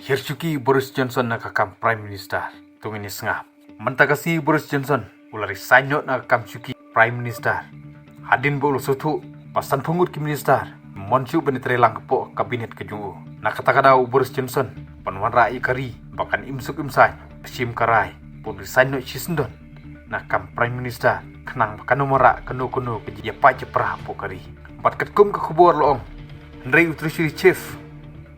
Hirsuki Boris Johnson nakakam Prime Minister tungini sengap. Mentakasi Boris Johnson ulari sanyot nakakam Suki Prime Minister. Hadin bolu sutu pasan pungut ki minister. Monsu benitrelang kepo kabinet kejungu. Nakatakadau Boris Johnson panwan rai kari bahkan imsuk imsai pesim karai pun sanyot sisendon. Nakam Prime Minister kenang bahkan nomora kenu keji apa jeprah pokari. Empat ketkum ke kubur loong. Henry Utrusuri Chief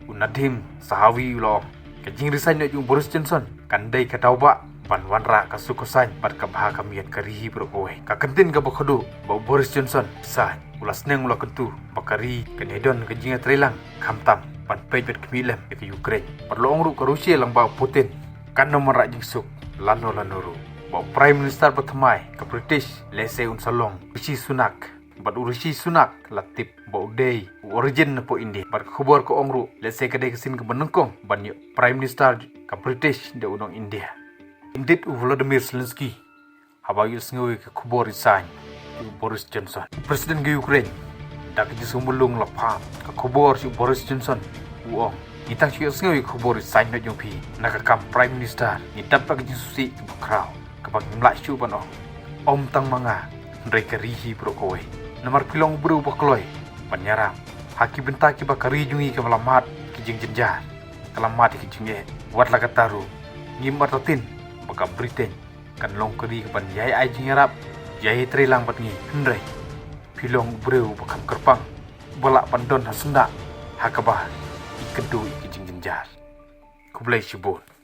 Unadim sahawi lo kajing risan yung Boris Johnson kandai katauba panwan ra kasukosan pat kabah kamiat karihi berkowe kakentin ka bakodo bau Boris Johnson sa ulas neng ula kentu bakari kanedon kajing trelang kamtam pan pejbet kemilam ke Ukraine perloong ru ke Rusia lang bau Putin kan nomor ra jing suk lano ru bau Prime Minister pertamai ke British lese un salong Rishi Sunak Bat Rishi Sunak latip bau day origin na po India. Bat kubur ko ongru let's say kadai kesin ke benengkong banyak Prime Minister ke British de unong India. Indeed Volodymyr Zelensky habayu sengoy ke kubur resign Boris Johnson. Presiden ke Ukraine dak ji sumulung lapam ke kubur si Boris Johnson uong itang si sengoy ke kubur resign na jongpi nakakam Prime Minister ni dapat ji susi ke bakraw kapag mlai syu ban om tang manga mereka rihi brokowe nomor pilong buru bakloi penyaram haki bentak ki bakari jungi ke malamat ki jing jenjar kalamat ki jinge wat la kataru ngimar tatin baka Britain kan long keri ke ban yai ai jing arab yai trelang patngi hendrai pilong buru bakam kerpang balak pandon hasenda hakabah ikedu ki jing jenjar kublai sibut